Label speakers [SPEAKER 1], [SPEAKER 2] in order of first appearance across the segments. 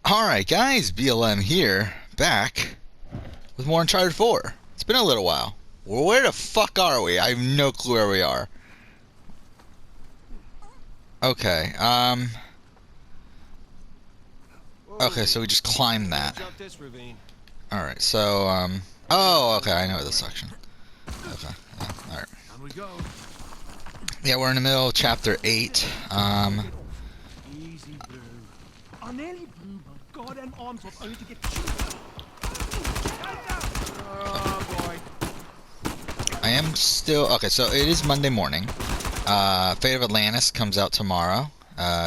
[SPEAKER 1] Alright guys, BLM here, back with more Uncharted 4. It's been a little while. Well, where the fuck are we? I have no clue where we are. Okay, okay, so we just climbed that. Alright, so, oh, okay, I know this section. Okay, yeah, alright. Yeah, we're in the middle of Chapter 8,
[SPEAKER 2] Easy, Blue. I nearly blew my goddamn arms off only to get Oh, boy.
[SPEAKER 1] I am still, okay, so it is Monday morning. Fate of Atlantis comes out tomorrow.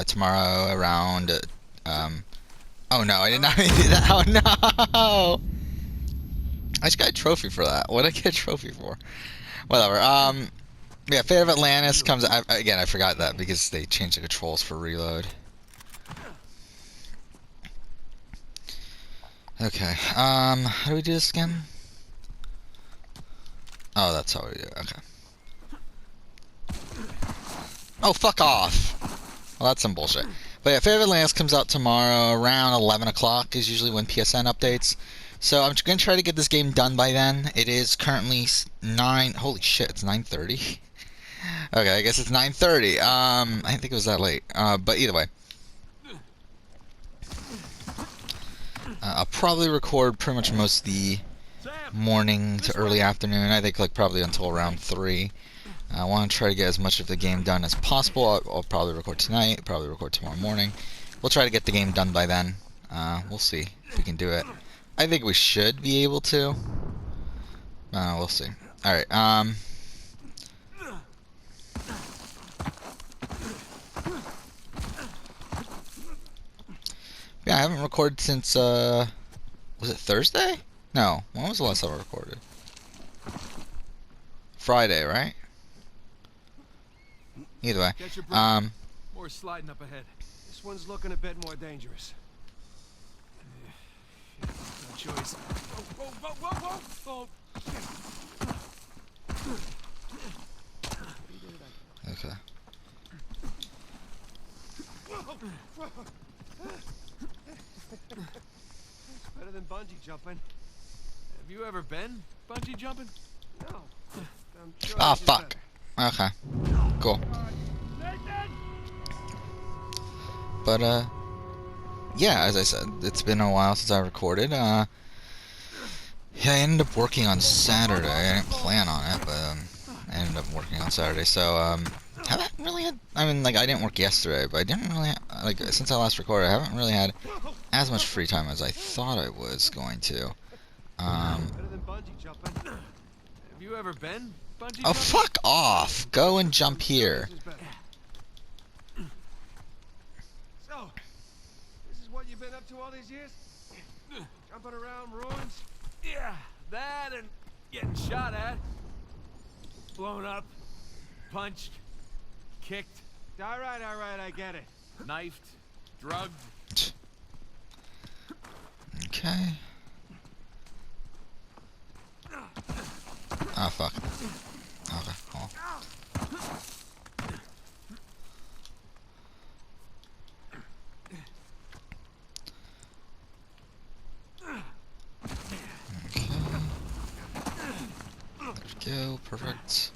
[SPEAKER 1] Tomorrow around, oh no, I did not do that. Oh no! I just got a trophy for that. What did I get a trophy for? Whatever. Yeah, Fate of Atlantis comes out, again, I forgot that because they changed the controls for reload. Okay, how do we do this again? Oh, that's how we do it, okay. Oh, fuck off! Well, that's some bullshit. But yeah, Fate of Atlantis comes out tomorrow around 11 o'clock is usually when PSN updates. So I'm going to try to get this game done by then. It is currently 9... Holy shit, it's 9:30? Okay, I guess it's 9:30. I didn't think it was that late. But either way. I'll probably record pretty much most of the morning to early afternoon. I think like probably until around 3. I want to try to get as much of the game done as possible. I'll probably record tonight, probably record tomorrow morning. We'll try to get the game done by then. We'll see if we can do it. I think we should be able to. We'll see. Alright, yeah, I haven't recorded since, was it Thursday? No, when was the last time I recorded? Friday, right? Either way,
[SPEAKER 2] More sliding up ahead. This one's looking a bit more dangerous. No choice. Whoa, whoa, whoa, whoa, whoa.
[SPEAKER 1] okay.
[SPEAKER 2] Better than bungee jumping. Have you ever been bungee jumping? No. I'm sure
[SPEAKER 1] Ah,
[SPEAKER 2] this is
[SPEAKER 1] fuck.
[SPEAKER 2] better.
[SPEAKER 1] Okay, cool. But, yeah, as I said, it's been a while since I recorded. Yeah, I ended up working on Saturday. I didn't plan on it, but, I ended up working on Saturday, so, I haven't really had, I mean, like, I didn't work yesterday, but I didn't really, like, since I last recorded, I haven't really had as much free time as I thought I was going to.
[SPEAKER 2] Better than bungee jumping. Have you ever been bungee
[SPEAKER 1] Oh,
[SPEAKER 2] jumping?
[SPEAKER 1] fuck off! Go and jump here.
[SPEAKER 2] So, this is what you've been up to all these years? Jumping around ruins? Yeah, that and getting shot at. Blown up. Punched. Kicked. Alright, I get it. Knifed. Drugged.
[SPEAKER 1] Okay. Oh, fuck. Okay, cool. Okay. There we go, perfect.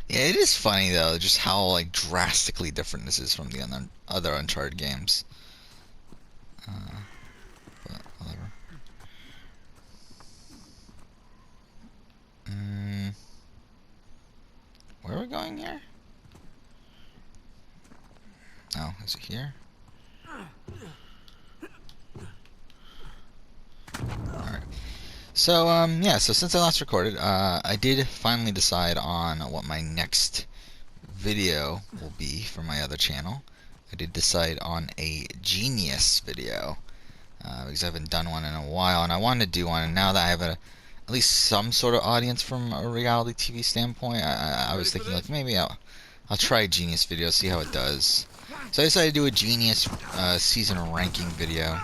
[SPEAKER 1] Yeah, it is funny though, just how like drastically different this is from the other Uncharted games. But whatever. Where are we going here? Oh, is it here? Alright. So, yeah, so since I last recorded, I did finally decide on what my next video will be for my other channel. I did decide on a Genius video, because I haven't done one in a while, and I wanted to do one, and now that I have at least some sort of audience from a reality TV standpoint, I was thinking, like, maybe I'll try a Genius video, see how it does. So I decided to do a Genius season ranking video.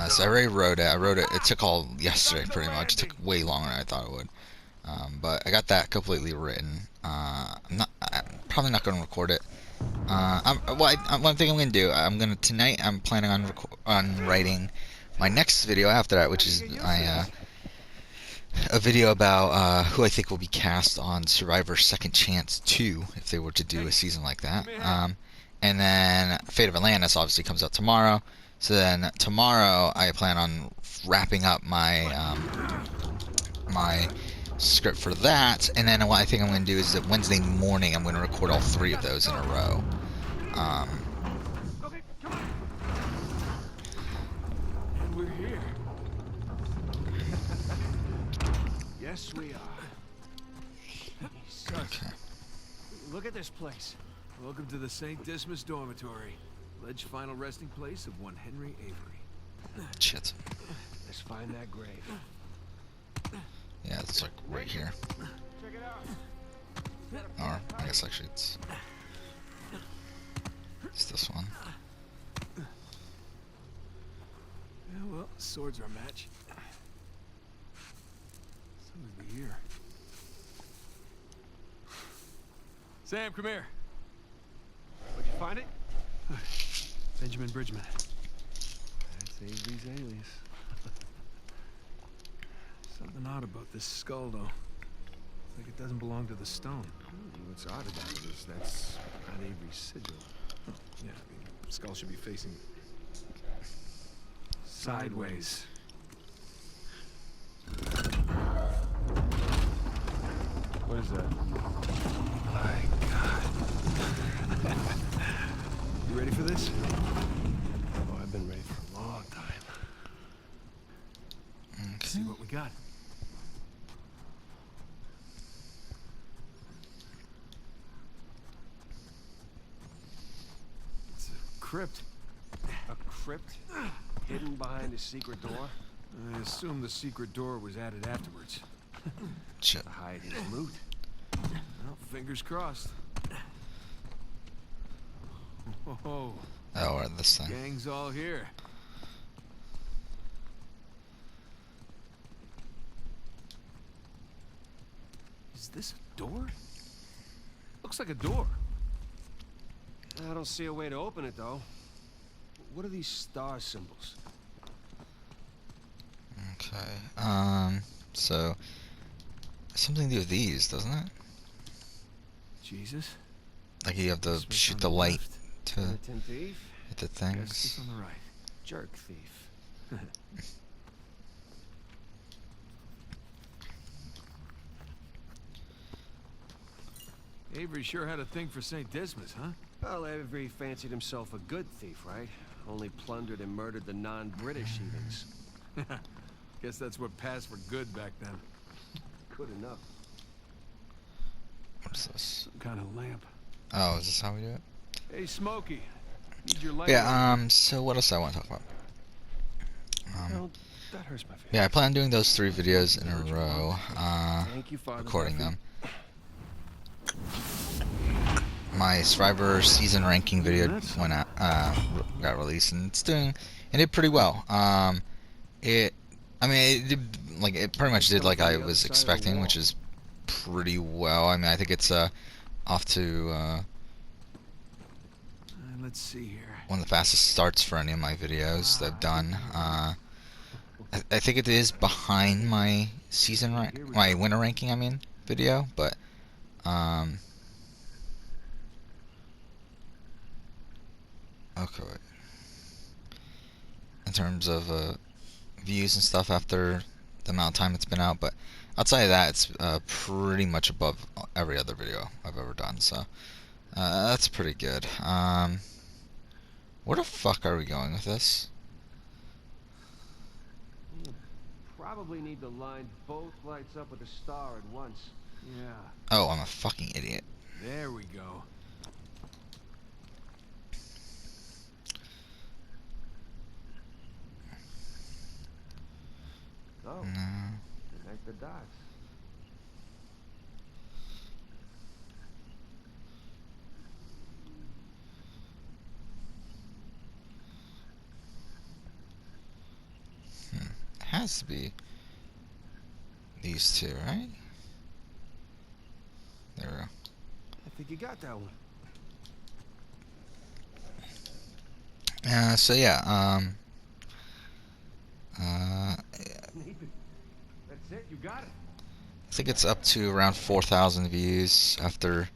[SPEAKER 1] So I already wrote it. It took all yesterday pretty much. It took way longer than I thought it would. But I got that completely written. I'm probably not going to record it One thing I'm gonna do. Tonight. I'm planning on on writing my next video after that, which
[SPEAKER 2] How'd you
[SPEAKER 1] is
[SPEAKER 2] get used to
[SPEAKER 1] my
[SPEAKER 2] this?
[SPEAKER 1] a video about who I think will be cast on Survivor Second Chance 2 if they were to do a
[SPEAKER 2] Hey,
[SPEAKER 1] season like
[SPEAKER 2] give
[SPEAKER 1] that.
[SPEAKER 2] me a hand.
[SPEAKER 1] And then Fate of Atlantis obviously comes out tomorrow. So then tomorrow I plan on wrapping up my script for that, and then what I think I'm going to do is that Wednesday morning I'm going to record all three of
[SPEAKER 2] Got it.
[SPEAKER 1] those in a
[SPEAKER 2] Go.
[SPEAKER 1] row. Um,
[SPEAKER 2] Okay, come on. And we're here. Yes, we are. Jesus.
[SPEAKER 1] okay.
[SPEAKER 2] Look at this place. Welcome to the St. Dismas Dormitory. Alleged final resting place of one Henry Avery.
[SPEAKER 1] Shit.
[SPEAKER 2] Let's find that grave.
[SPEAKER 1] Yeah, it's like right here.
[SPEAKER 2] Check it out.
[SPEAKER 1] Or I guess actually it's this one.
[SPEAKER 2] Yeah, well, swords are a match. So is the ear. Sam, come here. Where'd you find it? Benjamin Bridgman. That's Avery's alias. Something odd about this skull, though. It's like it doesn't belong to the stone.
[SPEAKER 3] What's odd about it is that's not Avery's sigil.
[SPEAKER 2] Yeah, I mean, the skull should be facing sideways.
[SPEAKER 3] What is that?
[SPEAKER 2] My God. You ready for this?
[SPEAKER 3] Oh, I've been ready for a long time.
[SPEAKER 2] Let's see what we got. It's a crypt.
[SPEAKER 3] A crypt hidden behind a secret door
[SPEAKER 2] I assume the secret door was added afterwards.
[SPEAKER 1] Shit.
[SPEAKER 3] to hide his loot.
[SPEAKER 2] Well, fingers crossed. Oh,
[SPEAKER 1] Oh, or this thing.
[SPEAKER 2] gang's all here. Is this a door? Looks like a door.
[SPEAKER 3] I don't see a way to open it though. What are these star symbols?
[SPEAKER 1] Okay. So something to do with these, doesn't it?
[SPEAKER 2] Jesus.
[SPEAKER 1] Like you have to
[SPEAKER 2] Smith
[SPEAKER 1] shoot
[SPEAKER 2] on
[SPEAKER 1] the light
[SPEAKER 2] left.
[SPEAKER 1] to
[SPEAKER 3] Penitent thief?
[SPEAKER 1] hit the
[SPEAKER 2] Justice
[SPEAKER 1] things.
[SPEAKER 2] on the right.
[SPEAKER 3] Jerk thief.
[SPEAKER 2] Avery sure had a thing for St. Dismas, huh?
[SPEAKER 3] Well, Avery fancied himself a good thief, right? Only plundered and murdered the non-British heathens.
[SPEAKER 2] Guess that's what passed for good back then.
[SPEAKER 3] Good enough.
[SPEAKER 1] What is this?
[SPEAKER 2] Some kind of lamp.
[SPEAKER 1] Oh, is this how we do it?
[SPEAKER 2] Hey, Smokey. Need your light.
[SPEAKER 1] Yeah, so what else do I want to talk about?
[SPEAKER 3] Well, that hurts my feelings.
[SPEAKER 1] Yeah, I plan on doing those three videos in a row.
[SPEAKER 3] Thank you, Father.
[SPEAKER 1] Recording them. My Survivor season ranking video went out, got released, and it did pretty well. I mean, it did, like, it pretty much did like I was expecting, which is pretty well. I mean, I think it's off to
[SPEAKER 2] Let's see here.
[SPEAKER 1] one of the fastest starts for any of my videos that I've done. I think it is behind my my winter ranking, I mean, video, but okay, wait. In terms of views and stuff after the amount of time it's been out, but outside of that, it's pretty much above every other video I've ever done, so that's pretty good. Where the fuck are we going with this?
[SPEAKER 3] Probably need to line both lights up with a star at once.
[SPEAKER 2] Yeah.
[SPEAKER 1] Oh, I'm a fucking idiot.
[SPEAKER 2] There we go.
[SPEAKER 3] Oh,
[SPEAKER 1] No.
[SPEAKER 3] connect the dots.
[SPEAKER 1] It has to be these two, right? There we go.
[SPEAKER 3] I think you got that one.
[SPEAKER 1] So yeah,
[SPEAKER 2] Nathan, that's it. You got it.
[SPEAKER 1] I think it's up to around 4,000 views after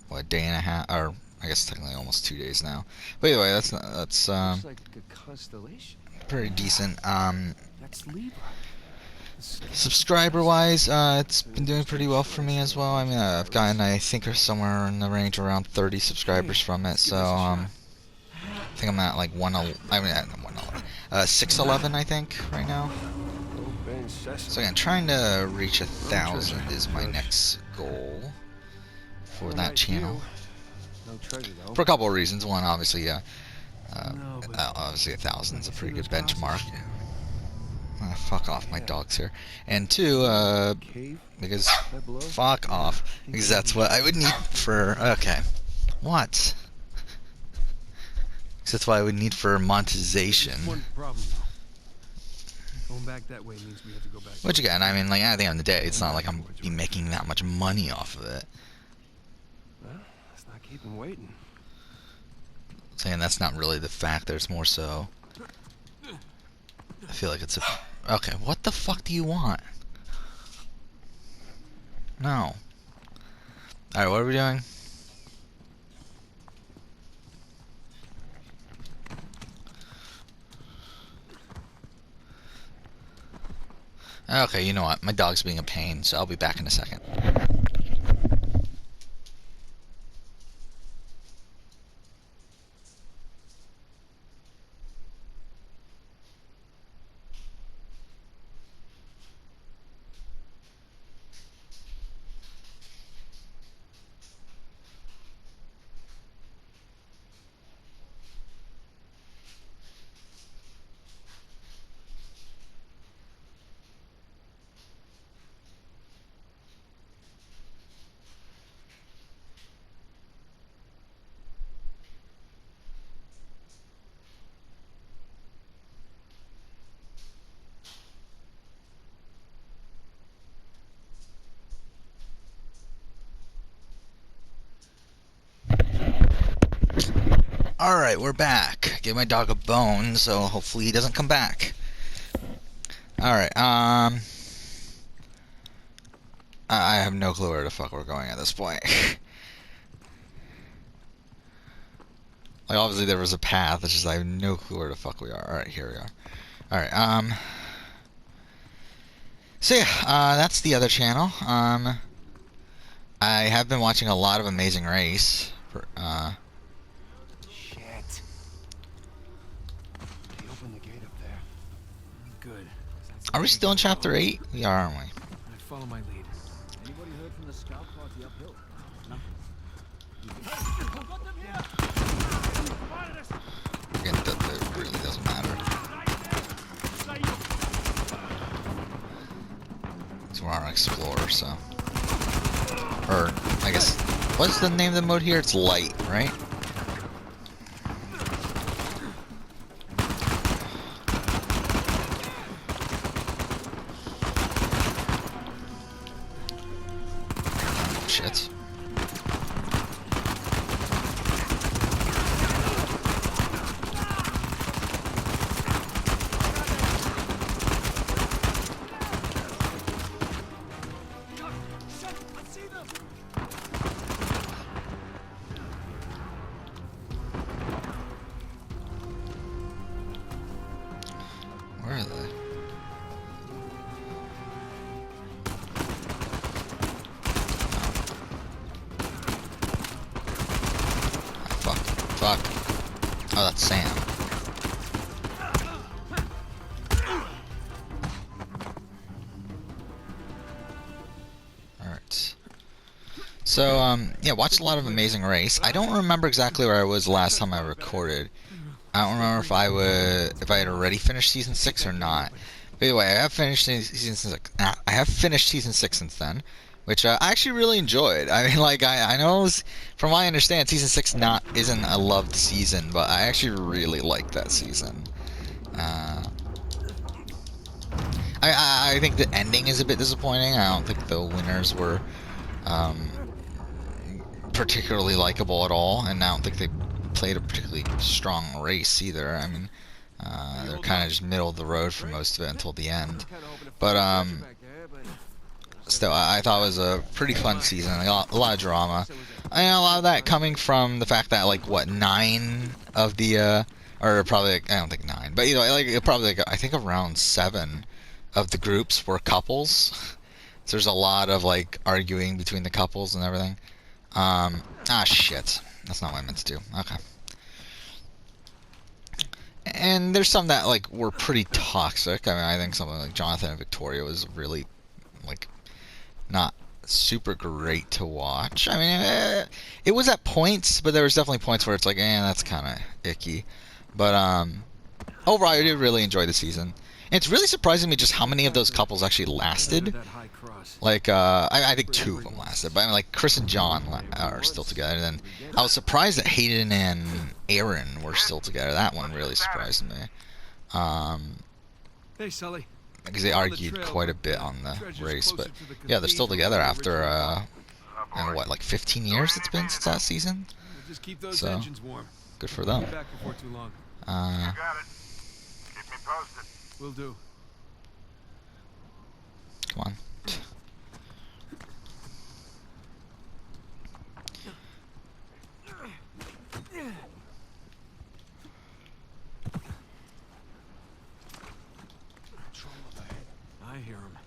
[SPEAKER 1] what, a day and a half, or I guess technically almost 2 days now. But anyway, that's
[SPEAKER 3] Looks like a constellation.
[SPEAKER 1] pretty decent.
[SPEAKER 3] That's Libra.
[SPEAKER 1] Subscriber wise, it's been doing pretty well for me as well. I mean, I've gotten, I think, somewhere in the range around 30 subscribers from it. So I think I'm at like 611, I think, right now. So again, trying to reach 1,000 is my next goal for that channel.
[SPEAKER 3] No treasure though.
[SPEAKER 1] For a couple of reasons. One, obviously, obviously 1,000 is a pretty good benchmark. Fuck off, my dog's here. And two, because fuck off, because that's what I would need for. Okay, what? Because that's what I would need for monetization.
[SPEAKER 2] One problem. Going back that way means we have to go back.
[SPEAKER 1] Which again, I mean, like at the end of the day, it's not like I'm be making that much money off of it.
[SPEAKER 3] Well, let's not keep him waiting.
[SPEAKER 1] Saying that's not really the fact. There's more so. I feel like it's a. Okay, what the fuck do you want? No. Alright, what are we doing? Okay, you know what? My dog's being a pain, so I'll be back in a second. Alright, we're back. Gave my dog a bone, so hopefully he doesn't come back. Alright, I have no clue where the fuck we're going at this point. Like, obviously there was a path, it's just I have no clue where the fuck we are. Alright, here we are. Alright, so yeah, that's the other channel. I have been watching a lot of Amazing Race.
[SPEAKER 3] Shit. They opened the gate up there.
[SPEAKER 2] Good.
[SPEAKER 1] Are we still in chapter 8? We are, aren't we?
[SPEAKER 2] I follow my lead.
[SPEAKER 4] Anybody heard from the scout party uphill?
[SPEAKER 1] Again, that really doesn't matter. So we're on an explorer, so. Or, I guess, what's the name of the mode here? It's light, right? Shit. Where are they? Fuck. Oh, that's Sam. Alright. So, yeah, watched a lot of Amazing Race. I don't remember exactly where I was last time I recorded. I don't remember if I had already finished season 6 or not. But anyway, I have finished season 6. I have finished season 6 since then, which I actually really enjoyed. I mean, like I know from what I understand, season 6 isn't a loved season, but I actually really liked that season. I think the ending is a bit disappointing. I don't think the winners were particularly likable at all, and I don't think they played a particularly strong race either. I mean, they're kind of just middle of the road for most of it until the end. But still, I thought it was a pretty fun season. A lot of drama. I mean, a lot of that coming from the fact that like what 9 of the or probably like, I don't think 9, but you know like probably like, I think around 7 of the groups were couples. So there's a lot of like arguing between the couples and everything. Shit. That's not what I meant to do. Okay. And there's some that like were pretty toxic. I mean, I think something like Jonathan and Victoria was really like not super great to watch. I mean, it was at points, but there was definitely points where it's like, that's kind of icky. But overall, I did really enjoy the season. And it's really surprising me just how many of those couples actually lasted. Like, I think 2 of them lasted, but I mean, like Chris and John are still together. And then I was surprised that Hayden and Aaron were still together. That one really surprised me.
[SPEAKER 2] Hey, Sully.
[SPEAKER 1] Because they argued quite a bit on the race, but yeah, they're still together after and what, like 15 years it's been since that season.
[SPEAKER 2] Just keep those
[SPEAKER 1] So
[SPEAKER 2] engines warm.
[SPEAKER 1] good for them.
[SPEAKER 2] Be back before too long.
[SPEAKER 5] You got it. Keep me posted.
[SPEAKER 2] Will do.
[SPEAKER 1] Come on.
[SPEAKER 2] I hear him.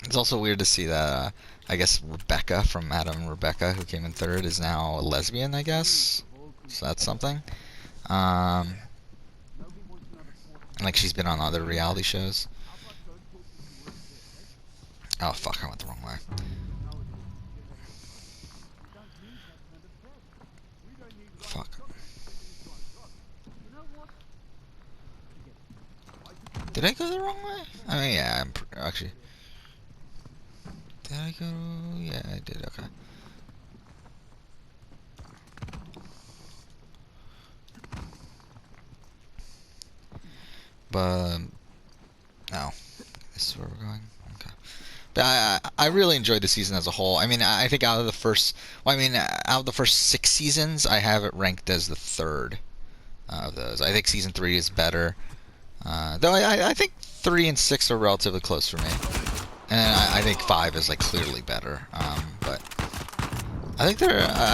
[SPEAKER 1] It's also weird to see that I guess Rebecca from Adam and Rebecca, who came in 3rd, is now a lesbian, I guess. So that's something. Like she's been on other reality shows. Oh fuck, I went the wrong way. Fuck. Did I go the wrong way? I mean, yeah, actually. Did I go? Yeah, I did, okay. But, no. This is where we're going? Okay. But I really enjoyed the season as a whole. I mean, I think out of the first 6 seasons, I have it ranked as the 3rd of those. I think season 3 is better. Though I think 3 and 6 are relatively close for me. And I think 5 is like clearly better. But I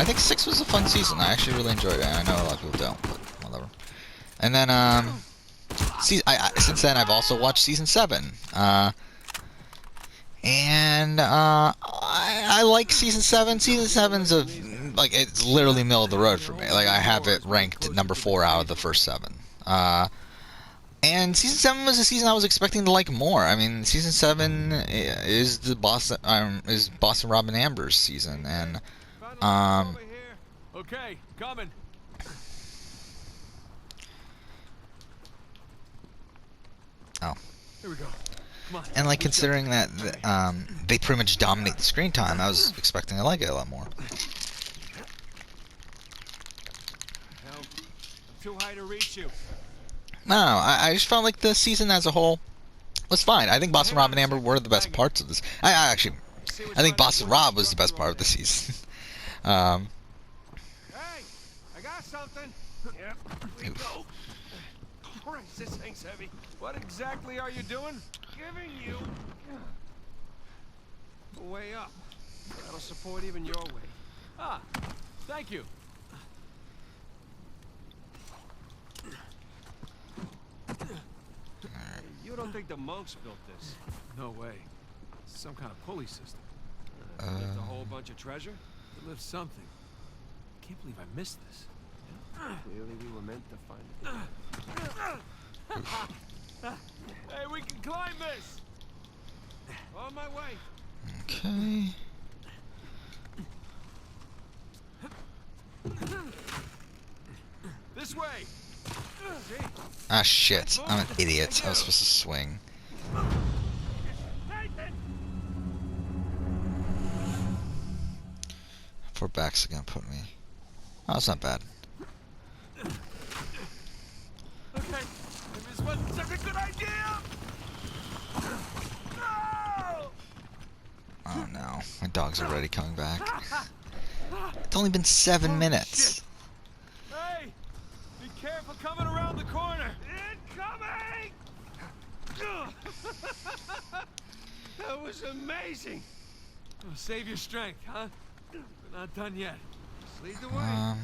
[SPEAKER 1] think 6 was a fun season. I actually really enjoyed it. I know a lot of people don't, but whatever. And then since then I've also watched season 7. And I like season 7. Season 7's like it's literally middle of the road for me. Like I have it ranked number 4 out of the first 7. And season 7 was a season I was expecting to like more. I mean, season 7 is the Boston Rob and Amber's season, and
[SPEAKER 2] Okay, coming.
[SPEAKER 1] oh.
[SPEAKER 2] Here we go. Come on.
[SPEAKER 1] And like considering that they pretty much dominate the screen time, I was expecting to like it a lot more.
[SPEAKER 2] Hell, I'm too high to reach you.
[SPEAKER 1] No, I just felt like the season as a whole was fine. I think Boston Rob and Amber were the best parts of this. I think Boston Rob was the best part of the season.
[SPEAKER 2] Hey, I got something. Yep, here we go. Christ, this thing's heavy. What exactly are you doing? Giving you a way up. That'll support even your weight. Ah, thank you. You don't think the monks built this? No way. It's some kind of pulley system. Lift a whole bunch of treasure? It lifts something. I can't believe I missed this. Clearly we were meant to find it. Hey, we can climb this! On my way.
[SPEAKER 1] Okay.
[SPEAKER 2] This way! See?
[SPEAKER 1] Ah, shit. I'm an idiot. I was supposed to swing. Four backs are gonna put me. Oh, that's not bad.
[SPEAKER 2] Okay, maybe this wasn't such a good idea! No!
[SPEAKER 1] Oh no, my dog's already coming back. It's only been 7 minutes.
[SPEAKER 2] Hey,
[SPEAKER 3] That was amazing.
[SPEAKER 2] Oh, save your strength, huh? We're not done yet.
[SPEAKER 3] Just lead the way.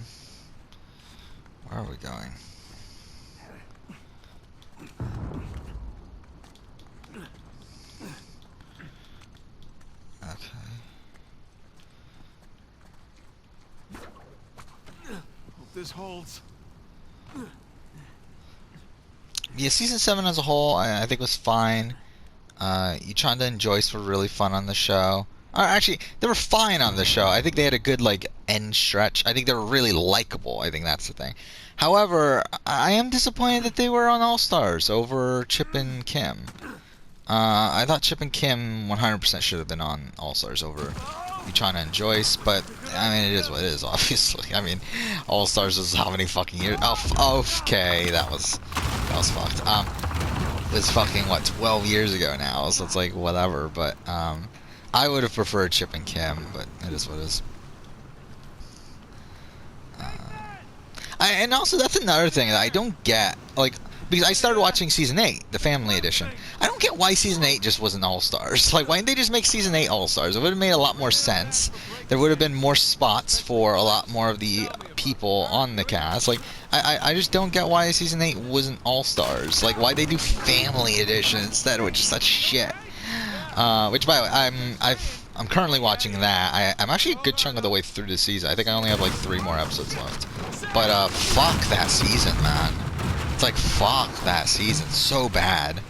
[SPEAKER 1] Where are we going? Okay.
[SPEAKER 2] Hope this holds.
[SPEAKER 1] Yeah, season 7 as a whole, I think was fine. Uchanda and Joyce were really fun on the show. Actually, they were fine on the show. I think they had a good end stretch. I think they were really likable. I think that's the thing. However, I am disappointed that they were on All Stars over Chip and Kim. I thought Chip and Kim 100% should have been on All Stars over Uchanda and Joyce, but I mean, it is what it is. Obviously, I mean, All Stars was how many fucking years? Oh, okay, that was fucked. It was fucking what 12 years ago now, so it's like whatever. But I would have preferred Chip and Kim, but it is what it is. And also that's another thing that I don't get, because I started watching season 8, the family edition. I don't get why season 8 just wasn't All Stars. Like, why didn't they just make season 8 All Stars? It would have made a lot more sense. There would have been more spots for a lot more of the people on the cast. Like, I just don't get why season 8 wasn't All Stars. Like, why they do family edition instead, which is such shit. Which, by the way, I'm currently watching that. I'm actually a good chunk of the way through the season. I think I only have 3 more episodes left. But fuck that season, man. It's like, fuck that season so bad.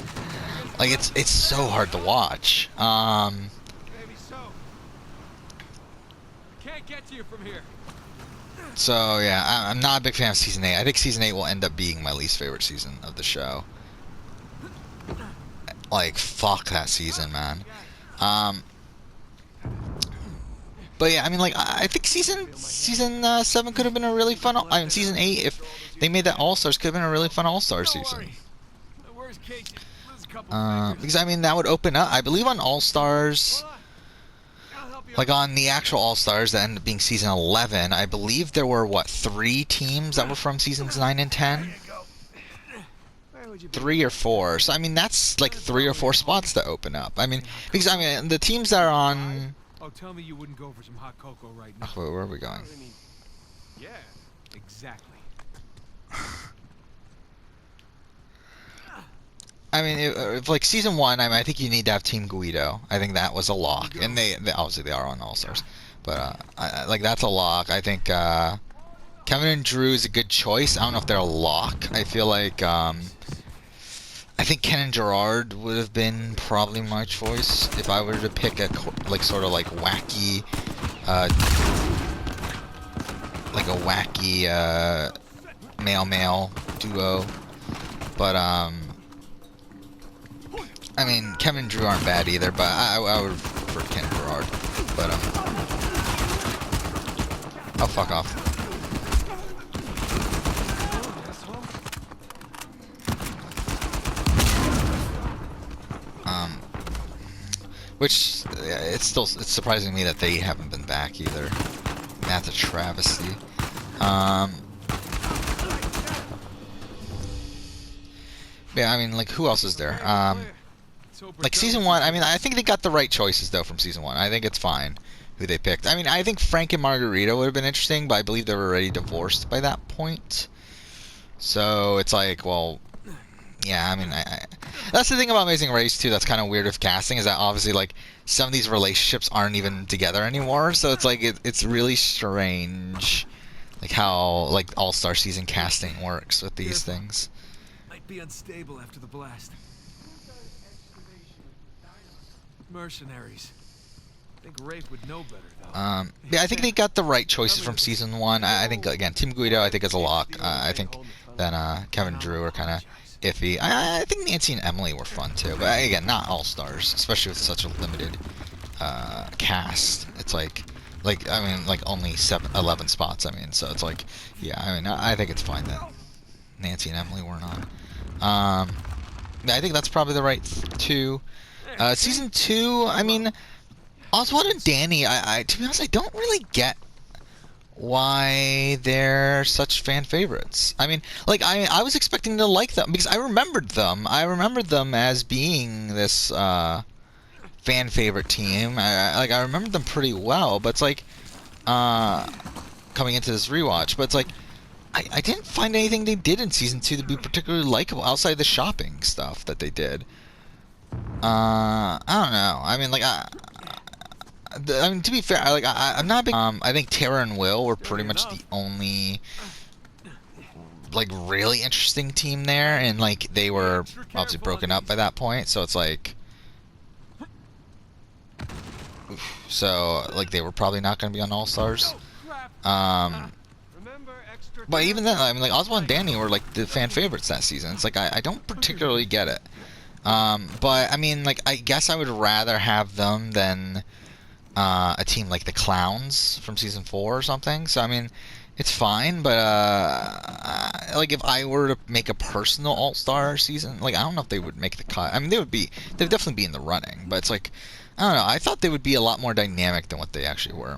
[SPEAKER 1] Like, it's so hard to watch.
[SPEAKER 2] Maybe so. Can't get to you from here.
[SPEAKER 1] So yeah, I'm not a big fan of season 8. I think season 8 will end up being my least favorite season of the show. Like, fuck that season, man. But yeah, I mean, I think season 7 could have been a really fun. I mean, season 8, if they made that All Stars, could have been a really fun All Star season.
[SPEAKER 2] Worst case, lose a couple
[SPEAKER 1] Because I mean, that would open up. I believe on All Stars, on the actual All Stars that ended up being season 11, I believe there were 3 teams that were from seasons 9 and 10. 3 or 4. So I mean, that's 3 or 4 spots to open up. I mean, because I mean, the teams that are on.
[SPEAKER 2] Oh, tell me you wouldn't go for some hot cocoa right now.
[SPEAKER 1] Oh, where are we going?
[SPEAKER 2] Yeah, exactly.
[SPEAKER 1] I mean, if season 1, I think you need to have Team Guido. I think that was a lock, and they obviously they are on All Stars, but that's a lock. I think Kevin and Drew is a good choice. I don't know if they're a lock. I feel like I think Ken and Gerard would have been probably my choice if I were to pick a sort of wacky male duo, but I mean, Kevin and Drew aren't bad either, but I would prefer Ken and Gerard. But oh, fuck off. Which it's surprising me that they haven't been back either. That's a travesty. Yeah, I mean, who else is there? Season 1, I mean, I think they got the right choices, though, from season 1. I think it's fine who they picked. I mean, I think Frank and Margarita would have been interesting, but I believe they were already divorced by that point. So, it's well, yeah, I mean, that's the thing about Amazing Race, too, that's kind of weird with casting, is that obviously, some of these relationships aren't even together anymore, so it's it's really strange, how, All-Star season casting works with these things.
[SPEAKER 2] Might be unstable after the blast. Mercenaries. I think Rafe would know better, though.
[SPEAKER 1] Yeah, I think they got the right choices from season 1. I think, again, Team Guido, I think, is a lock. I think then Kevin and Drew are kind of iffy. I think Nancy and Emily were fun, too. But, again, not all-stars, especially with such a limited cast. It's I mean, only 11 spots, I mean. So it's yeah, I mean, I think it's fine that Nancy and Emily weren't on. Yeah, I think that's probably the right 2. Season 2, I mean, Oswald and Danny, to be honest, I don't really get why they're such fan favorites. I mean, like I was expecting to like them because I remembered them. I remembered them as being this fan favorite team. I remembered them pretty well, but it's like coming into this rewatch, but it's like I didn't find anything they did in season 2 to be particularly likable outside the shopping stuff that they did. I don't know. I mean, like I mean, to be fair, I'm not a big. I think Tara and Will were pretty much the only like really interesting team there, and like they were obviously broken up by that point. So it's like, so like they were probably not going to be on All Stars. But even then, I mean, like Oswald and Danny were like the fan favorites that season. It's like I don't particularly get it. But I mean, like I guess I would rather have them than a team like the Clowns from season 4 or something. So I mean, it's fine. But like if I were to make a personal All-Star season, like I don't know if they would make the cut. I mean, they'd definitely be in the running. But it's like I don't know. I thought they would be a lot more dynamic than what they actually were.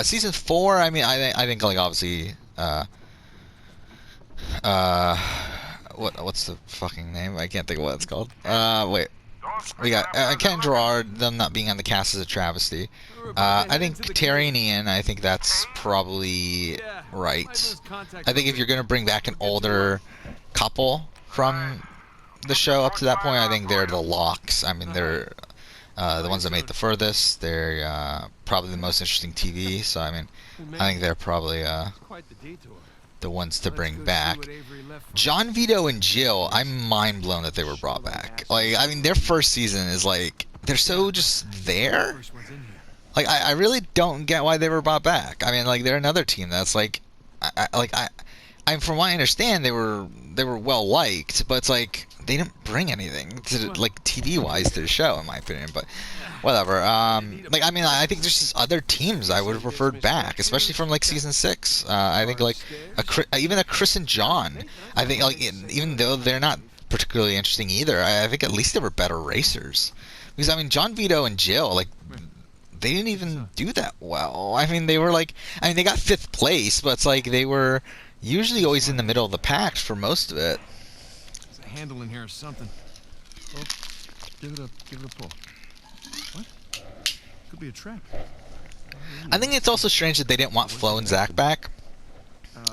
[SPEAKER 1] Season 4, I mean, I think like obviously, what's the fucking name? I can't think of what it's called. Wait, we got Ken Gerard. Them not being on the cast is a travesty. I think Terry and Ian. I think that's probably right. I think if you're gonna bring back an older couple from the show up to that point, I think they're the locks. I mean, they're the ones that made the furthest. They're probably the most interesting TV. So I mean, I think they're probably the ones to bring back. John Vito and Jill, I'm mind blown that they were brought back. Like, I mean, their first season is like they're so just there. Like, I really don't get why they were brought back. I mean, like they're another team that's like, from what I understand, they were well liked, but it's like they didn't bring anything to like TV wise to the show, in my opinion. But whatever. Like I mean, I think there's just other teams I would have preferred back, especially from like season 6. I think like even a Chris and John. I think like even though they're not particularly interesting either, I think at least they were better racers. Because I mean, John Vito and Jill, like they didn't even do that well. I mean, they were like, I mean, they got 5th place, but it's like they were usually always in the middle of the pack for most of it.
[SPEAKER 3] There's a handle in here or something. Oh, give it a pull. What? Could be a trap.
[SPEAKER 1] I think it's also strange that they didn't want Flo and Zach back.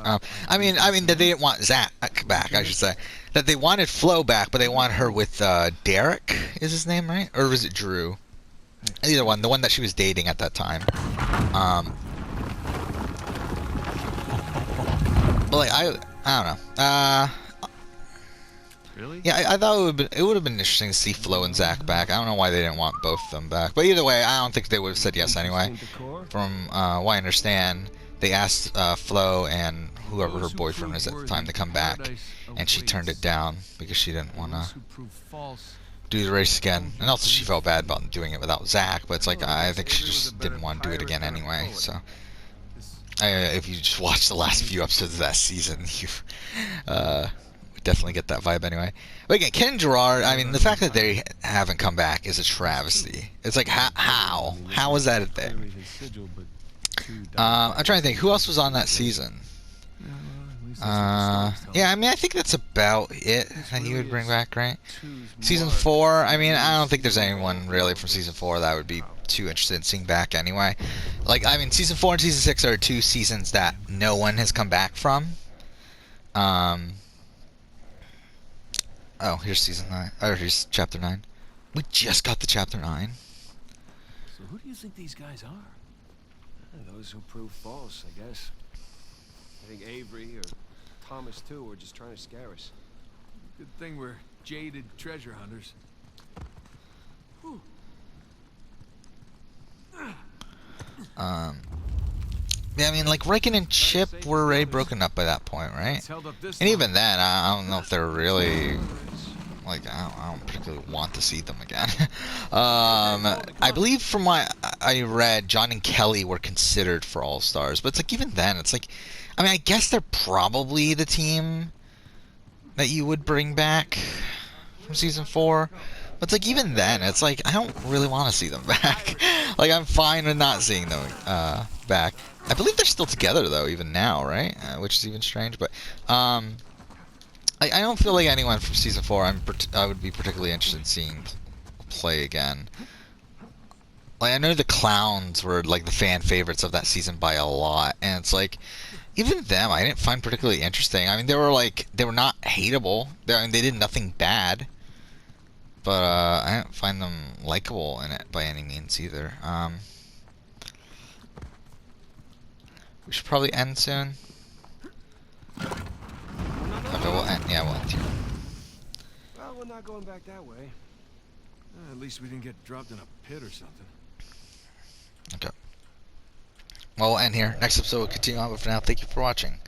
[SPEAKER 1] I mean that they didn't want Zach back, I should say. That they wanted Flo back, but they wanted her with Derek, is his name, right? Or was it Drew? Either one, the one that she was dating at that time. But like I don't know.
[SPEAKER 3] Really?
[SPEAKER 1] Yeah, I thought it would have been interesting to see Flo and Zach back. I don't know why they didn't want both of them back. But either way, I don't think they would have said yes anyway. From what I understand, they asked Flo and whoever her boyfriend was at the time to come back, and she turned it down because she didn't want to do the race again. And also she felt bad about doing it without Zach, but it's like I think she just didn't want to do it again anyway. So if you just watch the last few episodes of that season, you definitely get that vibe anyway. But again, Ken and Gerard, I mean, the fact that they haven't come back is a travesty. It's like, how is that a thing? I'm trying to think, who else was on that season? Yeah, I mean, I think that's about it that you would bring back, right? Season 4, I mean, I don't think there's anyone really from season 4 that would be too interested in seeing back anyway. Like, I mean, season 4 and season 6 are 2 seasons that no one has come back from. Oh, here's season 9. Or here's chapter 9. We just got to chapter 9.
[SPEAKER 3] So who do you think these guys are?
[SPEAKER 2] Those who prove false, I guess. I think Avery or Thomas too were just trying to scare us.
[SPEAKER 3] Good thing we're jaded treasure hunters. Whew.
[SPEAKER 1] Yeah, I mean, like, Riken and Chip were already broken up by that point, right? And even then, I don't know if they're really, like, I don't particularly want to see them again. I believe from what I read, John and Kelly were considered for All-Stars, but it's like, even then, it's like, I mean, I guess they're probably the team that you would bring back from season 4, But it's like even then, it's like I don't really want to see them back. Like I'm fine with not seeing them back. I believe they're still together though, even now, right? Which is even strange. But I don't feel like anyone from season 4 I would be particularly interested in seeing play again. Like I know the clowns were like the fan favorites of that season by a lot, and it's like even them I didn't find particularly interesting. I mean, they were not hateable. I mean, they did nothing bad, but I didn't find them likable in it by any means either. We should probably end soon. Okay, we'll end. Yeah, we'll end here.
[SPEAKER 2] Well, we're not going back that way.
[SPEAKER 3] At least we didn't get dropped in a pit or something.
[SPEAKER 1] Okay. Well, we'll end here. Next episode we'll continue on, but for now, thank you for watching.